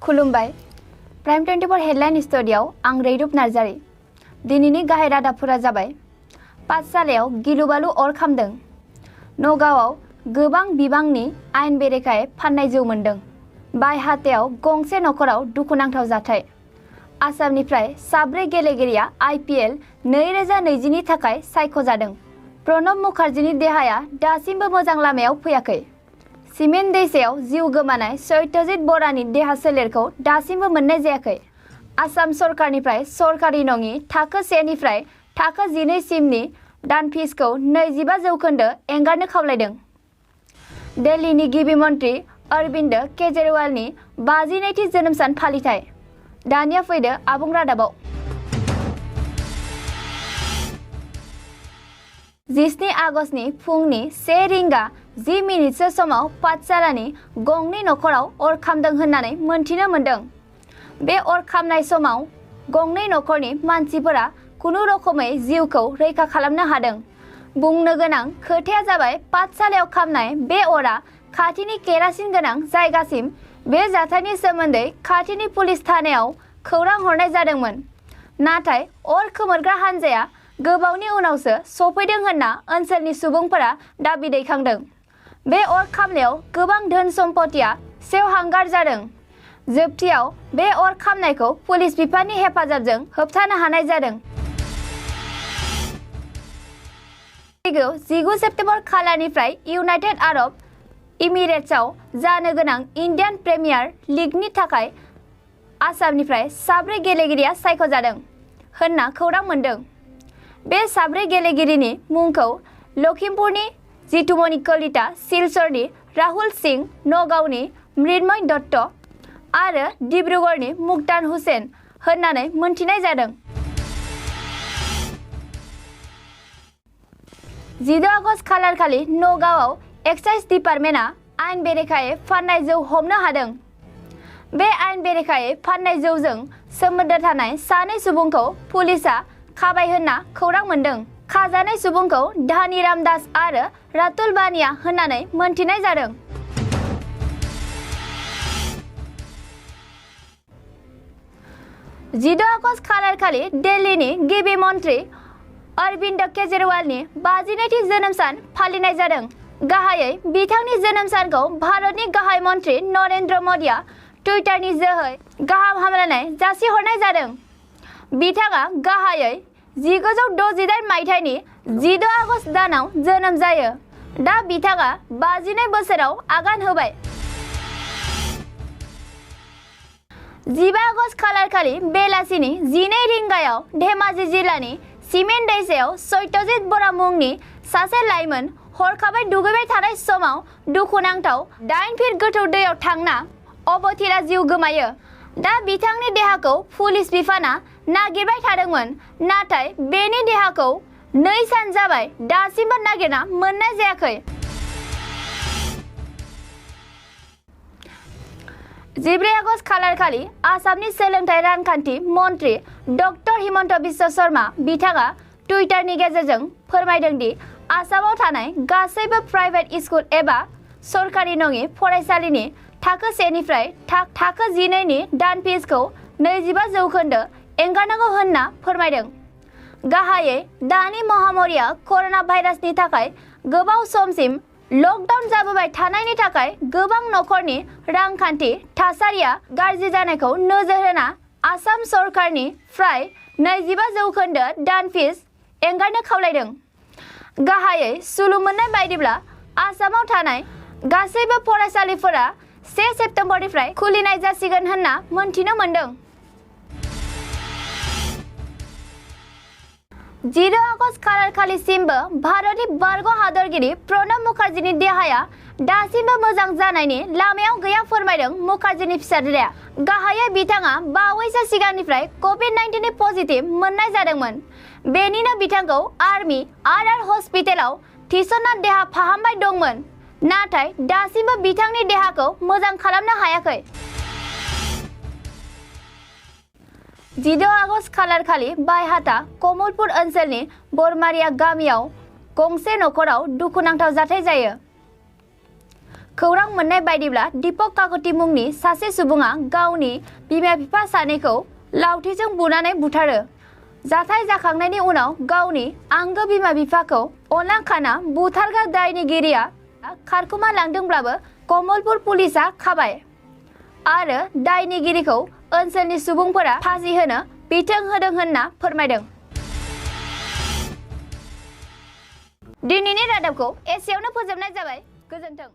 खुलुमबाय prime 24 headline स्टुडियाव आं रैरुप नार्जारी। दिनैनि गाहाय रादाबफोरा जाबाय पाठशालायाव गिलुबालु अर खामदों। नगावआव गोबां बिबांनि आयेन बेरेखायै फाननाय जौ मोनदों। बायहाटायाव गंसे नखराव दुखुनांथाव जाथाय। आसामनिफ्राय साब्रै गेलेगिरिया IPL 2020 नि थाखाय सायख'जादों। प्रणब मुखार्जीनि देहाया दासिमबो मोजां लामायाव फैयाखै। सिमेन्ट दैसायाव जिउ गोमानाय सत्यजित बरानि देहा सोलेरखौ दासिमबो मोननाय जायाखै। आसाम सरकारनिफ्राय सरकारि नङि थाखो 1 निफ्राय थाखो 12 सिमनि दान फिसखौ 25% एंगारनो खावलायदों। दिल्लीनि गिबि मन्त्रि अरविन्द केजरीवालनि 52थि जोनोम सान फालिथाय। दानिया फैदो आबुं रादाबाव। 17 आगस्तनि फुंनि 1:10 समाव पाठशालानि गंनै नखराव अर खामदों होननानै मोनथिनो मोनदों। बे अर खामनाय समाव गंनै नखरनि मानसिफोरा खुनु रखमै जिउखौ रैखा खालामनो हादों। बुंनो गोनां खोथाया जाबाय पाठशालायाव खामनाय बे अरा खाथिनि केरासिन गोनां जायगासिम बे जाथायनि सोमोन्दै खाथिनि पुलिस थानायाव खौरां हरनाय जादोंमोन। नाथाय अर खोमोरग्रा हान्जाया गोबावनि उनावसो सफैदों होनना ओनसोलनि सुबुंफोरा दाबि दैखांदों। बे अर खामनायाव गोबां धोन सम्पथिया सेवहांगार जादों। जोबथियाव बे अर खामनायखौ पुलिस बिफाननि हेफाजाबजों होबथानो हानाय जादों। 19 सेप्तेम्बर खालारनिफ्राय इउनाइटेड आरब इमिरेट्सआव जानो गोनां इन्डियान प्रिमियार लीगनि थाखाय आसामनिफ्राय साब्रै गेलेगिरिया सायख'जादों होनना खौरां मोनदों। बे साब्रै गेलेगिरिनि मुंखौ लखिमपुरनि जितुमनि कलिता, सिलचरनि राहुल सिंह, नगावनि मृण्मय दत्त आरो डिब्रुगड़नि मुक्तान हुसेन होननानै मोनथिनाय जादों। 14 आगस्त खालारखालि नगावआव एक्साइज डिपार्टमेन्टआ आयेन बेरेखायै फाननाय जौ हमनो हादों। बे आयेन बेरेखायै फाननाय जौजों सोमोन्दो थानाय सानै सुबुंखौ पुलिसआ खाबाय होनना खौरां मोनदों। खाजानाय सुबुंखौ धानीराम दास आरो रातुल बानिया होननानै मोनथिनाय जादों। जिद' आगस्त खालारखालि दिल्लीनि गिबि मन्त्रि अरविन्द केजरीवालनि 52थि जोनोम सान फालिनाय जादों। गाहायै बिथांनि जोनोम सानखौ भारतनि गाहाय मन्त्रि नरेन्द्र मदिआ टुइटारनि जोहै गाहाम हामलायनाय जासिहरनाय जादों। बिथाङा गाहायै 1968 मायथाइनि 10 आगस्त दानाव जोनोम जायो। दा बिथाङा 52 बोसोराव आगान होबाय। 15 आगस्त खालारखालि बेलासिनि 12 रिंगायाव धेमाजि जिल्लानि सिमेन्ट दैसायाव सत्यजित बरा मुंनि सासे लाइमोन हरखाबै दुगैबाय थानाय समाव दुखुनांथाव 8 फिट गोथौ दैयाव थांना अबथिरा जिउ गोमायो। दा बिथांनि देहाखौ पुलिस बिफाना नागिरबाय थादोंमोन, नाथाय बेनि देहाखौ 2 सान जाबाय दासिमबो नागिरना मोननाय जायाखै। 14 आगस्त खालारखालि आसामनि सोलोंथाइ रांखान्थि मन्त्रि डक्टर हिमन्त बिश्व शर्मा बिथाङा टुइटारनि गेजेरजों फोरमायदों दि आसामाव थानाय गासैबो प्राइभेट स्कुल एबा सरकारि नङि फरायसालिनि थाखो 1 निफ्राय थाखो 12 नि दान फिसखौ 25% एंगारनांगौ होनना फोरमायदों। गाहायै दानि महामारिया कर'ना भाइरासनि थाखाय गोबाव समसिम लकडाउन जाबोबाय थानायनि थाखाय गोबां नखरनि रांखान्थि थासारिया गाज्रि जानायखौ नोजोर होना आसाम सरकारनि फ्राय 25% दान फिस एंगारनो खावलायदों। गाहायै सुलुं मोननाय बायदिब्ला आसामाव थानाय गासैबो फरायसालिफोरा 1 सेप्तेम्बरनिफ्राय खुलिनाय जासिगोन होनना मोनथिनो मोनदों। 10 आगस्त खालारखालिसिमबो भारतनि बारग' हादरगिरि प्रणब मुखार्जीनि देहाया दासिमबो मोजां जानायनि लामायाव गैया फोरमायदों मुखार्जीनि फिसाज्लाया। गाहायै बिथाङा बावैसो सिगांनिफ्राय COVID-19 नि पजिटिभ मोननाय जादोंमोन। बेनिनो बिथांखौ आर्मी RR हस्पिटालाव थिसनना देहा फाहामबाय दंमोन, नाथाय दासिमबो बिथांनि देहाखौ मोजां खालामनो हायाखै। 10 आगस्त खालारखालि बायहाटा कमलपुर ओनसोलनि बरमारिया गामियाव गंसे नखराव दुखुनांथाव जाथाय जायो। खौरां मोननाय बायदिब्ला दीपक काकति मुंनि सासे सुबुङा गावनि बिमा-बिफा सानैखौ लावथिजों बुनानै बुथारो। जाथाय जाखांनायनि उनाव गावनि आंगो बिमा-बिफाखौ अनाखाना बुथारग्रा दायनिगिरिया खारखुमा लांदोंब्लाबो कमलपुर पुलिसआ खाबाय आरो दायनिगिरिखौ ओनसोलनि सुबुंफोरा फासि होनो बिथोन होदों होनना फोरमायदों। दिनैनि रादाबखौ एसेयावनो फोजोबनाय जाबाय। गोजोन्थों।